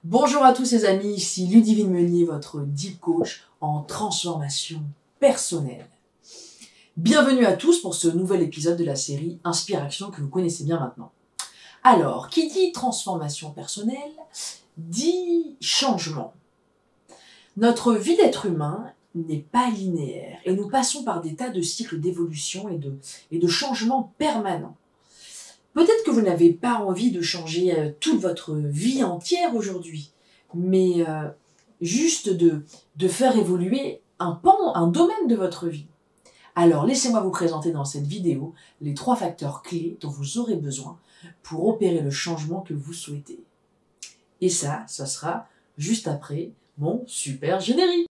Bonjour à tous les amis, ici Ludivine Meunier, votre Deep Coach en transformation personnelle. Bienvenue à tous pour ce nouvel épisode de la série Inspiration que vous connaissez bien maintenant. Alors, qui dit transformation personnelle, dit changement. Notre vie d'être humain n'est pas linéaire et nous passons par des tas de cycles d'évolution et de changements permanents. Peut-être que vous n'avez pas envie de changer toute votre vie entière aujourd'hui, mais juste de faire évoluer un domaine de votre vie. Alors, laissez-moi vous présenter dans cette vidéo les 3 facteurs clés dont vous aurez besoin pour opérer le changement que vous souhaitez. Et ça sera juste après mon super générique.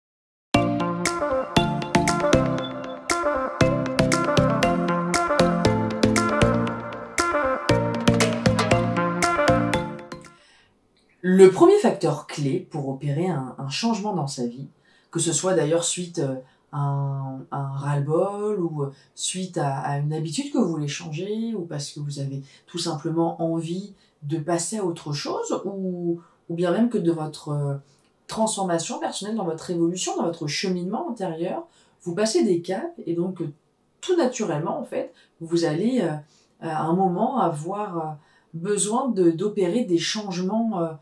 Le premier facteur clé pour opérer un changement dans sa vie, que ce soit d'ailleurs suite à un ras-le-bol ou suite à une habitude que vous voulez changer ou parce que vous avez tout simplement envie de passer à autre chose ou bien même que de votre transformation personnelle, dans votre évolution, dans votre cheminement intérieur, vous passez des caps et donc tout naturellement en fait, vous allez à un moment avoir besoin d'opérer des changements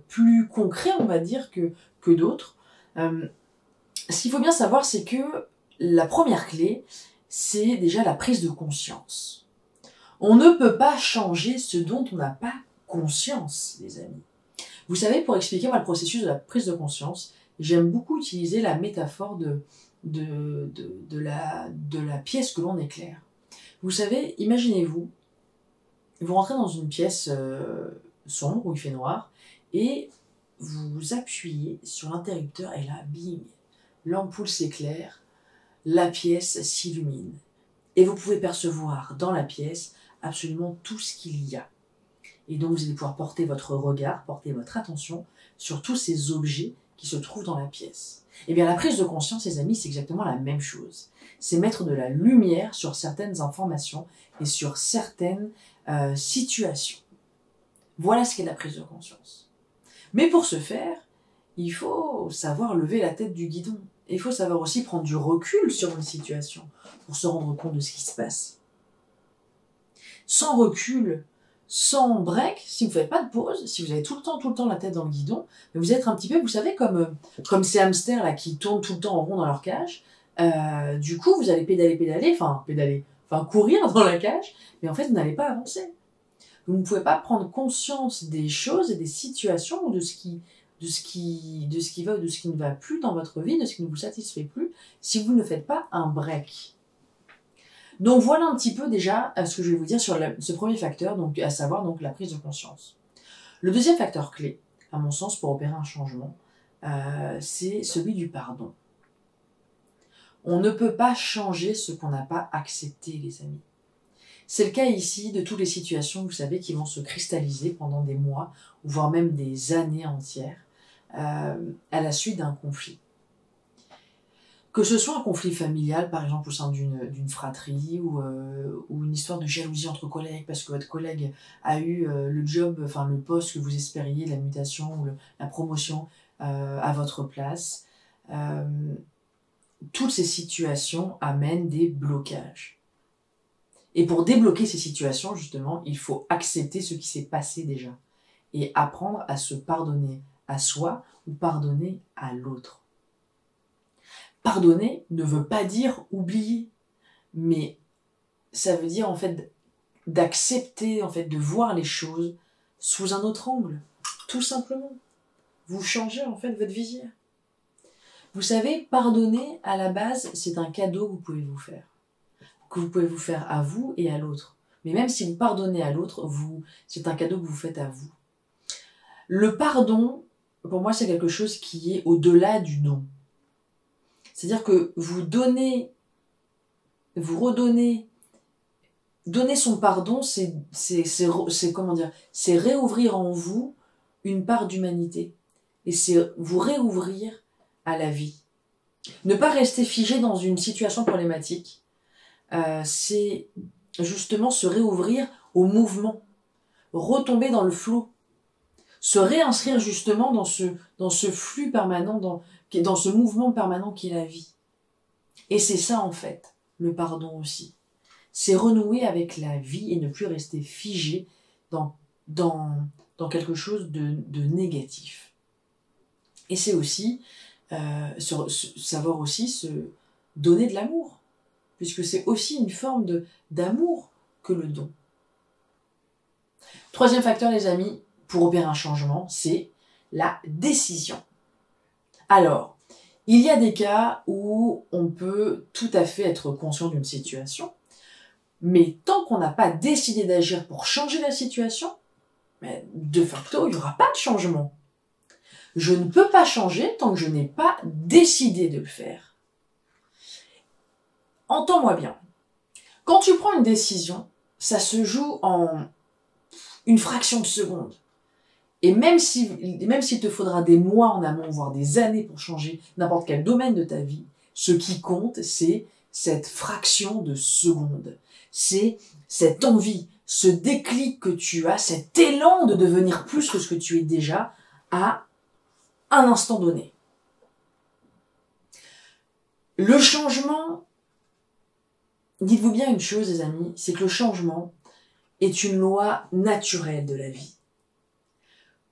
plus concrets, on va dire, que d'autres. Ce qu'il faut bien savoir, c'est que la première clé, c'est déjà la prise de conscience. On ne peut pas changer ce dont on n'a pas conscience, les amis. Vous savez, pour expliquer moi, le processus de la prise de conscience, j'aime beaucoup utiliser la métaphore de la pièce que l'on éclaire. Vous savez, imaginez-vous, vous rentrez dans une pièce sombre où il fait noir et vous appuyez sur l'interrupteur et là, bing, l'ampoule s'éclaire, la pièce s'illumine et vous pouvez percevoir dans la pièce absolument tout ce qu'il y a. Et donc vous allez pouvoir porter votre regard, porter votre attention sur tous ces objets qui se trouvent dans la pièce. Et bien la prise de conscience, les amis, c'est exactement la même chose. C'est mettre de la lumière sur certaines informations et sur certaines situations. Voilà ce qu'est la prise de conscience. Mais pour ce faire, il faut savoir lever la tête du guidon. Et il faut savoir aussi prendre du recul sur une situation pour se rendre compte de ce qui se passe. Sans recul, sans break, si vous ne faites pas de pause, si vous avez tout le temps la tête dans le guidon, vous êtes un petit peu, vous savez, comme ces hamsters là qui tournent tout le temps en rond dans leur cage. Du coup, vous allez courir dans la cage, mais en fait, vous n'allez pas avancer. Vous ne pouvez pas prendre conscience des choses et des situations ou de ce qui va ou de ce qui ne va plus dans votre vie, de ce qui ne vous satisfait plus, si vous ne faites pas un break. Donc voilà un petit peu déjà ce que je vais vous dire sur ce premier facteur, donc à savoir donc la prise de conscience. Le deuxième facteur clé, à mon sens, pour opérer un changement, c'est celui du pardon. On ne peut pas changer ce qu'on n'a pas accepté, les amis. C'est le cas ici de toutes les situations, vous savez, qui vont se cristalliser pendant des mois, voire même des années entières, à la suite d'un conflit. Que ce soit un conflit familial, par exemple, au sein d'une fratrie, ou une histoire de jalousie entre collègues, parce que votre collègue a eu le poste que vous espériez, la mutation ou la promotion à votre place. Toutes ces situations amènent des blocages. Et pour débloquer ces situations, justement, il faut accepter ce qui s'est passé déjà et apprendre à se pardonner à soi ou pardonner à l'autre. Pardonner ne veut pas dire oublier, mais ça veut dire en fait d'accepter, en fait, de voir les choses sous un autre angle, tout simplement. Vous changez en fait votre visière. Vous savez, pardonner à la base, c'est un cadeau que vous pouvez vous faire. Que vous pouvez vous faire à vous et à l'autre. Mais même si vous pardonnez à l'autre, c'est un cadeau que vous faites à vous. Le pardon, pour moi, c'est quelque chose qui est au-delà du don. C'est-à-dire que donner son pardon, c'est réouvrir en vous une part d'humanité. Et c'est vous réouvrir à la vie. Ne pas rester figé dans une situation problématique. C'est justement se réouvrir au mouvement, retomber dans le flot, Se réinscrire justement dans ce flux permanent, dans ce mouvement permanent qui est la vie. Et c'est ça en fait, le pardon aussi. C'est renouer avec la vie et ne plus rester figé dans quelque chose de négatif. Et c'est aussi savoir aussi se donner de l'amour, puisque c'est aussi une forme d'amour que le don. Troisième facteur, les amis, pour opérer un changement, c'est la décision. Alors, il y a des cas où on peut tout à fait être conscient d'une situation, mais tant qu'on n'a pas décidé d'agir pour changer la situation, de facto, il n'y aura pas de changement. Je ne peux pas changer tant que je n'ai pas décidé de le faire. Entends-moi bien. Quand tu prends une décision, ça se joue en une fraction de seconde. Et même s'il te faudra des mois en amont, voire des années pour changer n'importe quel domaine de ta vie, ce qui compte, c'est cette fraction de seconde. C'est cette envie, ce déclic que tu as, cet élan de devenir plus que ce que tu es déjà à un instant donné. Le changement, dites-vous bien une chose, les amis, c'est que le changement est une loi naturelle de la vie.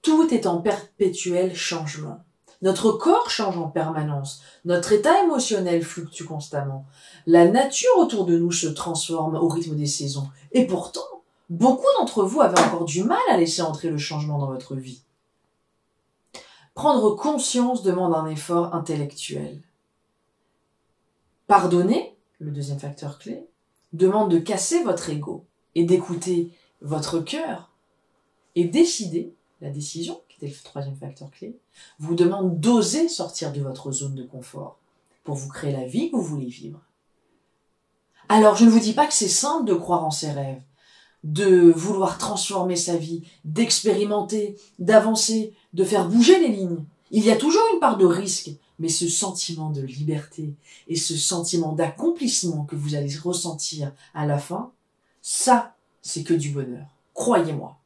Tout est en perpétuel changement. Notre corps change en permanence. Notre état émotionnel fluctue constamment. La nature autour de nous se transforme au rythme des saisons. Et pourtant, beaucoup d'entre vous avaient encore du mal à laisser entrer le changement dans votre vie. Prendre conscience demande un effort intellectuel. Pardonner, le deuxième facteur clé, demande de casser votre ego et d'écouter votre cœur. Et décider, la décision, qui était le troisième facteur clé, vous demande d'oser sortir de votre zone de confort pour vous créer la vie que vous voulez vivre. Alors, je ne vous dis pas que c'est simple de croire en ses rêves, de vouloir transformer sa vie, d'expérimenter, d'avancer, de faire bouger les lignes. Il y a toujours une part de risque, mais ce sentiment de liberté et ce sentiment d'accomplissement que vous allez ressentir à la fin, ça, c'est que du bonheur. Croyez-moi.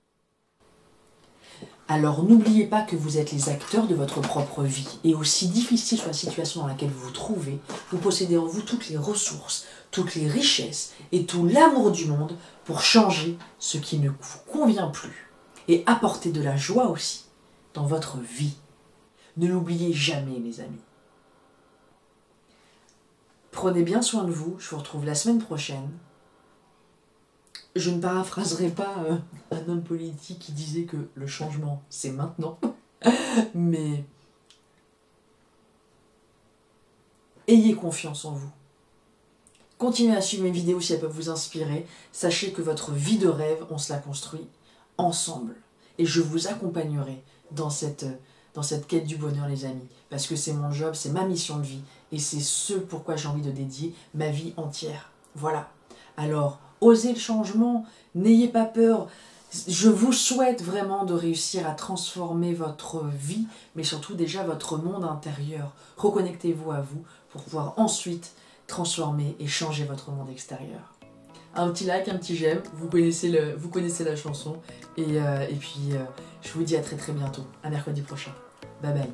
Alors n'oubliez pas que vous êtes les acteurs de votre propre vie. Et aussi difficile soit la situation dans laquelle vous vous trouvez, vous possédez en vous toutes les ressources, toutes les richesses et tout l'amour du monde pour changer ce qui ne vous convient plus. Et apporter de la joie aussi dans votre vie. Ne l'oubliez jamais, mes amis. Prenez bien soin de vous. Je vous retrouve la semaine prochaine. Je ne paraphraserai pas un homme politique qui disait que le changement, c'est maintenant. Mais ayez confiance en vous. Continuez à suivre mes vidéos si elles peuvent vous inspirer. Sachez que votre vie de rêve, on se la construit ensemble. Et je vous accompagnerai dans cette quête du bonheur, les amis. Parce que c'est mon job, c'est ma mission de vie. Et c'est ce pourquoi j'ai envie de dédier ma vie entière. Voilà. Alors, osez le changement, n'ayez pas peur. Je vous souhaite vraiment de réussir à transformer votre vie, mais surtout déjà votre monde intérieur. Reconnectez-vous à vous pour pouvoir ensuite transformer et changer votre monde extérieur. Un petit like, un petit j'aime, vous connaissez la chanson. Et puis, je vous dis à très très bientôt, à mercredi prochain. Bye bye.